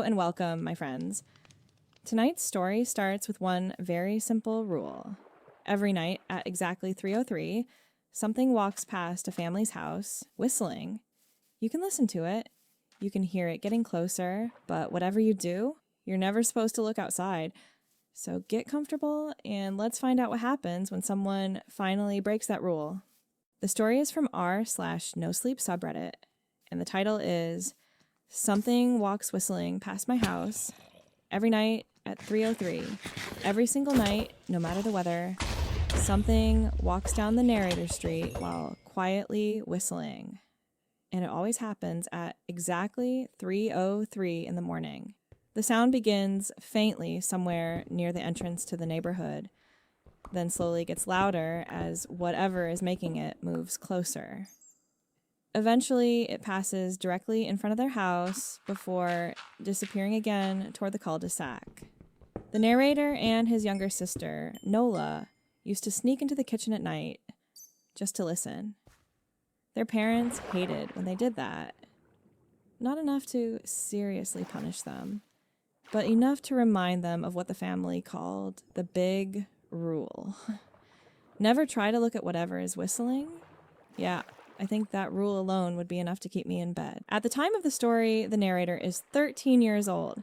Hello and welcome, my friends. Tonight's story starts with one very simple rule. Every night at exactly 3:03, something walks past a family's house, whistling. You can listen to it. You can hear it getting closer, but whatever you do, you're never supposed to look outside. So get comfortable and let's find out what happens when someone finally breaks that rule. The story is from r/nosleep subreddit, and the title is Something Walks Whistling Past My House Every Night at 3:03. Every single night, no matter the weather, something walks down the narrator street while quietly whistling. And it always happens at exactly 3:03 in the morning. The sound begins faintly somewhere near the entrance to the neighborhood, then slowly gets louder as whatever is making it moves closer. Eventually, it passes directly in front of their house before disappearing again toward the cul-de-sac. The narrator and his younger sister, Nola, used to sneak into the kitchen at night just to listen. Their parents hated when they did that. Not enough to seriously punish them, but enough to remind them of what the family called the big rule. Never try to look at whatever is whistling. Yeah, I think that rule alone would be enough to keep me in bed. At the time of the story, the narrator is 13 years old.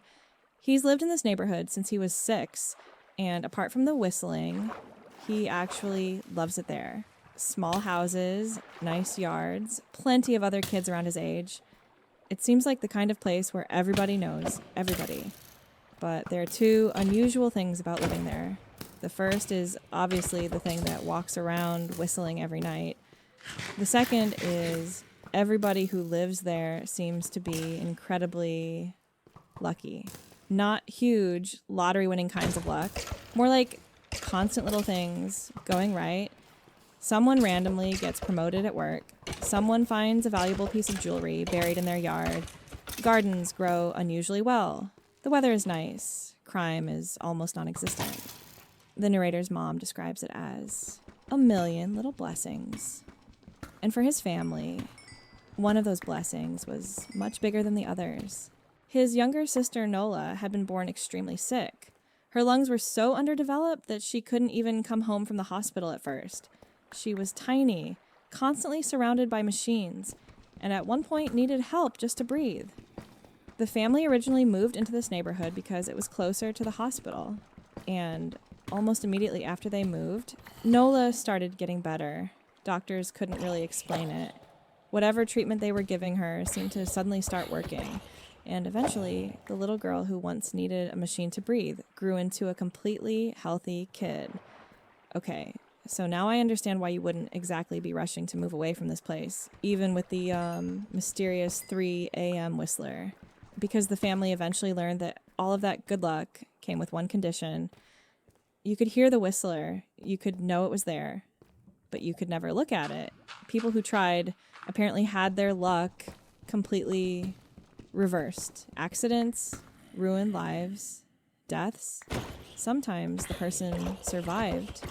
He's lived in this neighborhood since he was 6, and apart from the whistling, he actually loves it there. Small houses, nice yards, plenty of other kids around his age. It seems like the kind of place where everybody knows everybody. But there are two unusual things about living there. The first is obviously the thing that walks around whistling every night. The second is everybody who lives there seems to be incredibly lucky. Not huge lottery-winning kinds of luck, more like constant little things going right. Someone randomly gets promoted at work. Someone finds a valuable piece of jewelry buried in their yard. Gardens grow unusually well. The weather is nice. Crime is almost non-existent. The narrator's mom describes it as a million little blessings. And for his family, one of those blessings was much bigger than the others. His younger sister, Nola, had been born extremely sick. Her lungs were so underdeveloped that she couldn't even come home from the hospital at first. She was tiny, constantly surrounded by machines, and at one point needed help just to breathe. The family originally moved into this neighborhood because it was closer to the hospital. And almost immediately after they moved, Nola started getting better. Doctors couldn't really explain it. Whatever treatment they were giving her seemed to suddenly start working. And eventually, the little girl who once needed a machine to breathe grew into a completely healthy kid. Okay, so now I understand why you wouldn't exactly be rushing to move away from this place, even with the mysterious 3 a.m. whistler. Because the family eventually learned that all of that good luck came with one condition. You could hear the whistler, you could know it was there, but you could never look at it. People who tried apparently had their luck completely reversed. Accidents, ruined lives, deaths. Sometimes the person survived,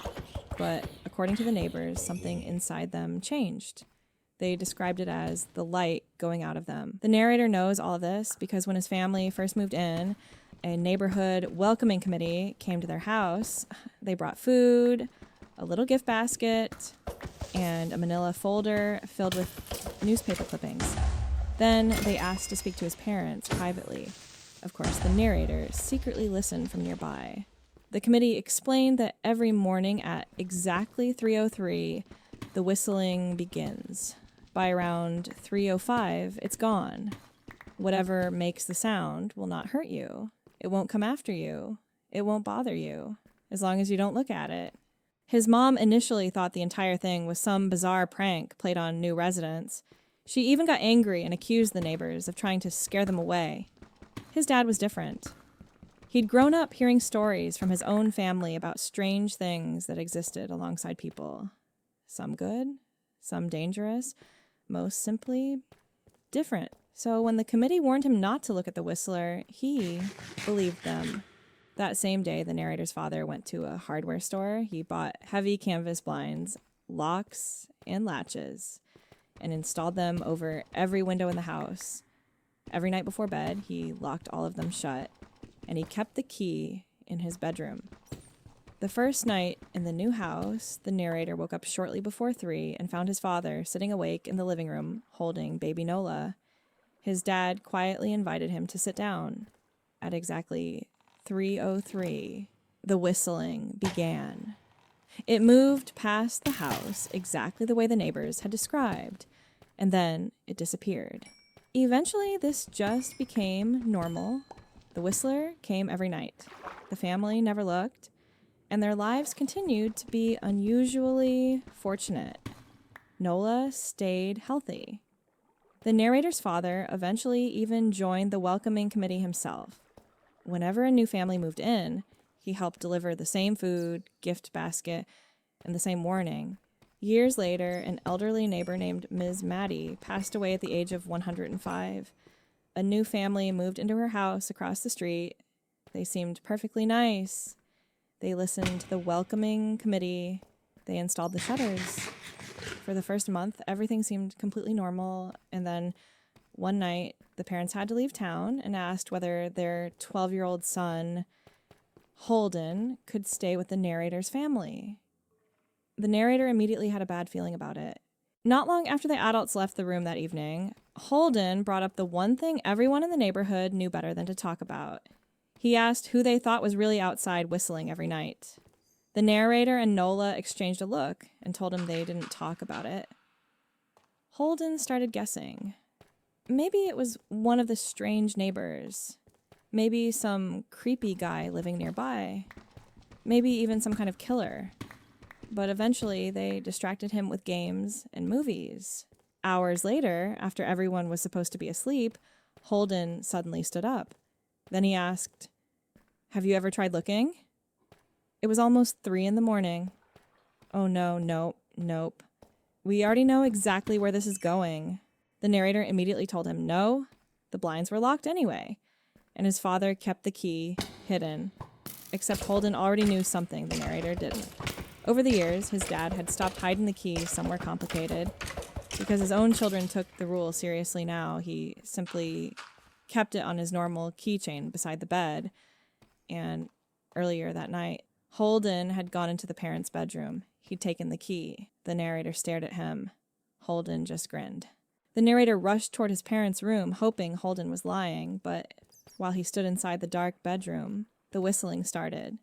but according to the neighbors, something inside them changed. They described it as the light going out of them. The narrator knows all of this because when his family first moved in, a neighborhood welcoming committee came to their house. They brought food, a little gift basket, and a manila folder filled with newspaper clippings. Then they asked to speak to his parents privately. Of course, the narrator secretly listened from nearby. The committee explained that every morning at exactly 3:03, the whistling begins. By around 3:05, it's gone. Whatever makes the sound will not hurt you. It won't come after you. It won't bother you, as long as you don't look at it. His mom initially thought the entire thing was some bizarre prank played on new residents. She even got angry and accused the neighbors of trying to scare them away. His dad was different. He'd grown up hearing stories from his own family about strange things that existed alongside people. Some good, some dangerous, most simply different. So when the committee warned him not to look at the whistler, he believed them. That same day, the narrator's father went to a hardware store. He bought heavy canvas blinds, locks, and latches, and installed them over every window in the house. Every night before bed, he locked all of them shut, and he kept the key in his bedroom. The first night in the new house, the narrator woke up shortly before 3 and found his father sitting awake in the living room holding baby Nola. His dad quietly invited him to sit down. At exactly 3:03, the whistling began. It moved past the house exactly the way the neighbors had described, and then it disappeared. Eventually, this just became normal. The whistler came every night. The family never looked, and their lives continued to be unusually fortunate. Nola stayed healthy. The narrator's father eventually even joined the welcoming committee himself. Whenever a new family moved in, he helped deliver the same food, gift basket, and the same warning. Years later, an elderly neighbor named Ms. Maddie passed away at the age of 105. A new family moved into her house across the street. They seemed perfectly nice. They listened to the welcoming committee. They installed the shutters. For the first month, everything seemed completely normal. And then one night, the parents had to leave town and asked whether their 12-year-old son, Holden, could stay with the narrator's family. The narrator immediately had a bad feeling about it. Not long after the adults left the room that evening, Holden brought up the one thing everyone in the neighborhood knew better than to talk about. He asked who they thought was really outside whistling every night. The narrator and Nola exchanged a look and told him they didn't talk about it. Holden started guessing. Maybe it was one of the strange neighbors. Maybe some creepy guy living nearby. Maybe even some kind of killer. But eventually they distracted him with games and movies. Hours later, after everyone was supposed to be asleep, Holden suddenly stood up. Then he asked, "Have you ever tried looking?" It was almost 3 a.m. "Oh no, nope. We already know exactly where this is going." The narrator immediately told him no, the blinds were locked anyway, and his father kept the key hidden. Except Holden already knew something the narrator didn't. Over the years, his dad had stopped hiding the key somewhere complicated. Because his own children took the rule seriously now, he simply kept it on his normal keychain beside the bed. And earlier that night, Holden had gone into the parents' bedroom. He'd taken the key. The narrator stared at him. Holden just grinned. The narrator rushed toward his parents' room, hoping Holden was lying, but while he stood inside the dark bedroom, the whistling started.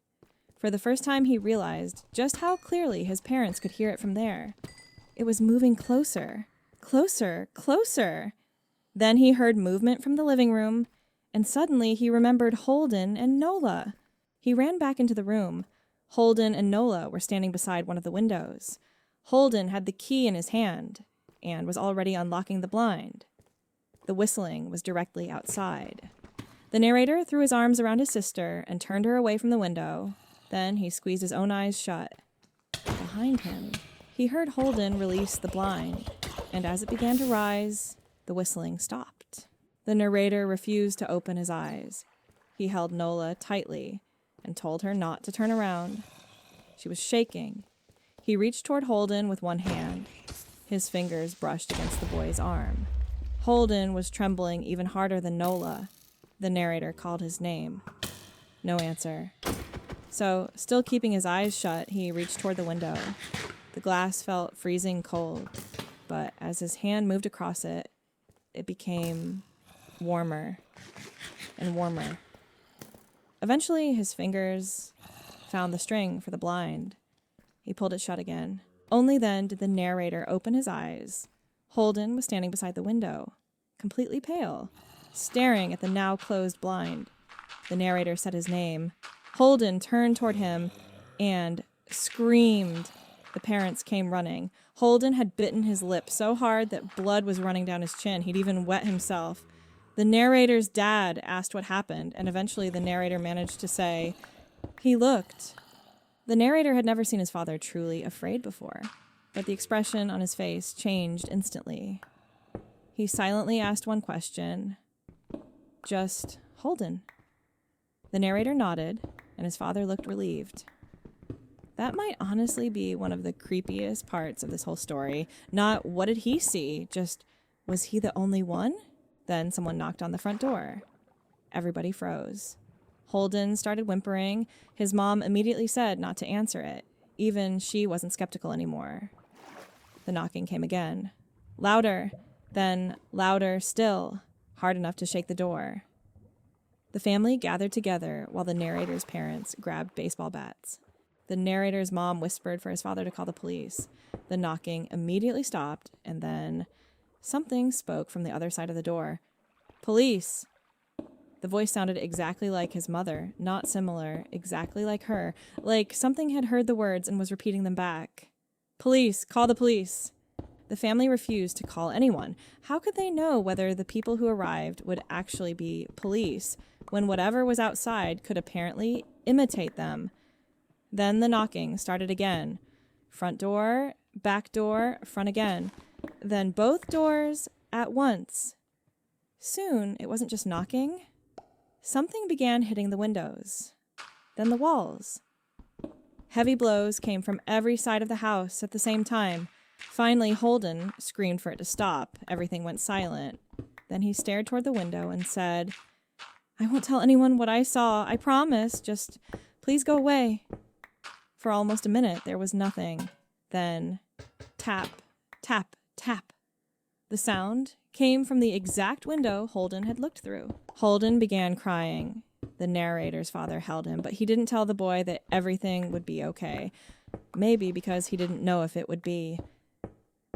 For the first time, he realized just how clearly his parents could hear it from there. It was moving closer, closer, closer. Then he heard movement from the living room, and suddenly he remembered Holden and Nola. He ran back into the room. Holden and Nola were standing beside one of the windows. Holden had the key in his hand and was already unlocking the blind. The whistling was directly outside. The narrator threw his arms around his sister and turned her away from the window. Then he squeezed his own eyes shut. Behind him, he heard Holden release the blind, and as it began to rise, the whistling stopped. The narrator refused to open his eyes. He held Nola tightly and told her not to turn around. She was shaking. He reached toward Holden with one hand. His fingers brushed against the boy's arm. Holden was trembling even harder than Nola. The narrator called his name. No answer. So, still keeping his eyes shut, he reached toward the window. The glass felt freezing cold, but as his hand moved across it, it became warmer and warmer. Eventually, his fingers found the string for the blind. He pulled it shut again. Only then did the narrator open his eyes. Holden was standing beside the window, completely pale, staring at the now closed blind. The narrator said his name. Holden turned toward him and screamed. The parents came running. Holden had bitten his lip so hard that blood was running down his chin. He'd even wet himself. The narrator's dad asked what happened, and eventually the narrator managed to say, "He looked." The narrator had never seen his father truly afraid before, but the expression on his face changed instantly. He silently asked one question. "Just Holden?" The narrator nodded, and his father looked relieved. That might honestly be one of the creepiest parts of this whole story. Not what did he see, just was he the only one? Then someone knocked on the front door. Everybody froze. Holden started whimpering. His mom immediately said not to answer it. Even she wasn't skeptical anymore. The knocking came again. Louder, then louder still, hard enough to shake the door. The family gathered together while the narrator's parents grabbed baseball bats. The narrator's mom whispered for his father to call the police. The knocking immediately stopped, and then something spoke from the other side of the door. "Police!" The voice sounded exactly like his mother, not similar, exactly like her, like something had heard the words and was repeating them back. "Police! Call the police!" The family refused to call anyone. How could they know whether the people who arrived would actually be police, when whatever was outside could apparently imitate them? Then the knocking started again. Front door, back door, front again. Then both doors at once. Soon, it wasn't just knocking. Something began hitting the windows, then the walls. Heavy blows came from every side of the house at the same time. Finally, Holden screamed for it to stop. Everything went silent. Then he stared toward the window and said, "I won't tell anyone what I saw, I promise. Just please go away." For almost a minute, there was nothing. Then, tap, tap, tap. The sound came from the exact window Holden had looked through. Holden began crying. The narrator's father held him, but he didn't tell the boy that everything would be okay. Maybe because he didn't know if it would be.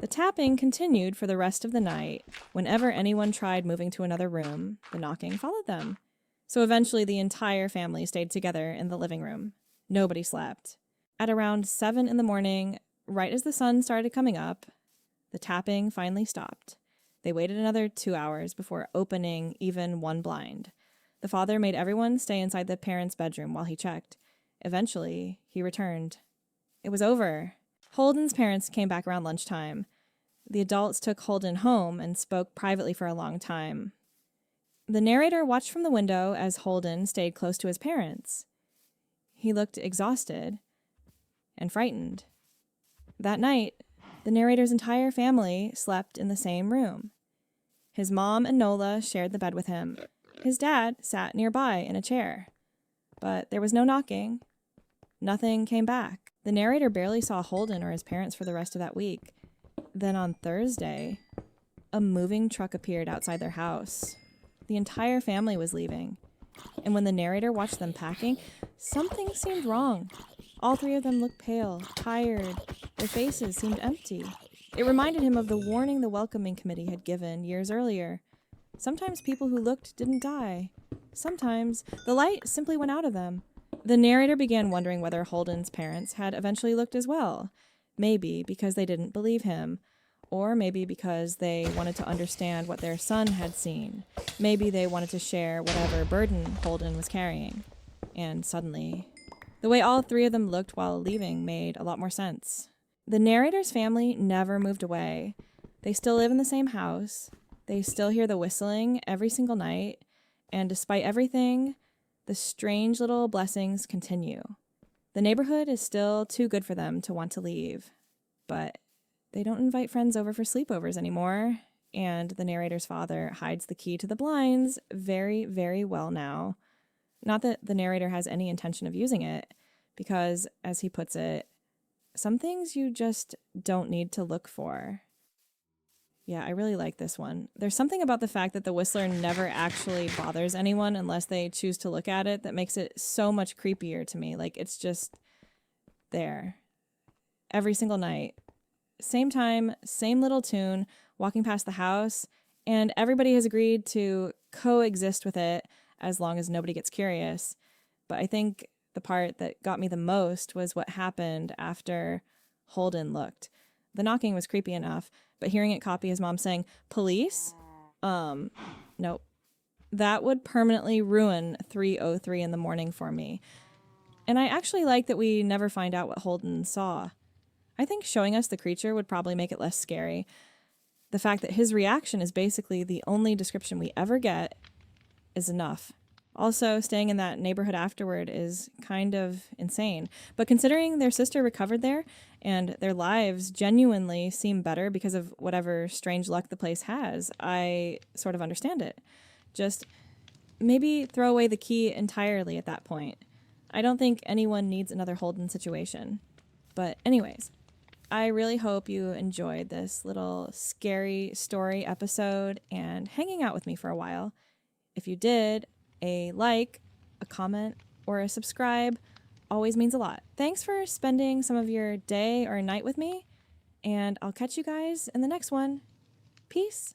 The tapping continued for the rest of the night. Whenever anyone tried moving to another room, the knocking followed them. So eventually the entire family stayed together in the living room. Nobody slept. At around 7 in the morning, right as the sun started coming up, the tapping finally stopped. They waited another 2 hours before opening even one blind. The father made everyone stay inside the parents' bedroom while he checked. Eventually, he returned. It was over. Holden's parents came back around lunchtime. The adults took Holden home and spoke privately for a long time. The narrator watched from the window as Holden stayed close to his parents. He looked exhausted and frightened. That night, the narrator's entire family slept in the same room. His mom and Nola shared the bed with him. His dad sat nearby in a chair. But there was no knocking. Nothing came back. The narrator barely saw Holden or his parents for the rest of that week. Then on Thursday, a moving truck appeared outside their house. The entire family was leaving. And when the narrator watched them packing, something seemed wrong. All three of them looked pale, tired. Their faces seemed empty. It reminded him of the warning the welcoming committee had given years earlier. Sometimes people who looked didn't die. Sometimes the light simply went out of them. The narrator began wondering whether Holden's parents had eventually looked as well. Maybe because they didn't believe him. Or maybe because they wanted to understand what their son had seen. Maybe they wanted to share whatever burden Holden was carrying. And suddenly, the way all three of them looked while leaving made a lot more sense. The narrator's family never moved away. They still live in the same house. They still hear the whistling every single night. And despite everything, the strange little blessings continue. The neighborhood is still too good for them to want to leave. But they don't invite friends over for sleepovers anymore. And the narrator's father hides the key to the blinds very, very well now. Not that the narrator has any intention of using it, because, as he puts it, some things you just don't need to look for. Yeah, I really like this one. There's something about the fact that the whistler never actually bothers anyone unless they choose to look at it that makes it so much creepier to me. Like, it's just there. Every single night. Same time, same little tune, walking past the house, and everybody has agreed to coexist with it as long as nobody gets curious. But I think the part that got me the most was what happened after Holden looked. The knocking was creepy enough, but hearing it copy his mom saying, "Police?" Nope. That would permanently ruin 3:03 in the morning for me. And I actually like that we never find out what Holden saw. I think showing us the creature would probably make it less scary. The fact that his reaction is basically the only description we ever get is enough. Also, staying in that neighborhood afterward is kind of insane. But considering their sister recovered there and their lives genuinely seem better because of whatever strange luck the place has, I sort of understand it. Just maybe throw away the key entirely at that point. I don't think anyone needs another Holden situation. But anyways, I really hope you enjoyed this little scary story episode and hanging out with me for a while. If you did, a like, a comment, or a subscribe always means a lot. Thanks for spending some of your day or night with me, and I'll catch you guys in the next one. Peace.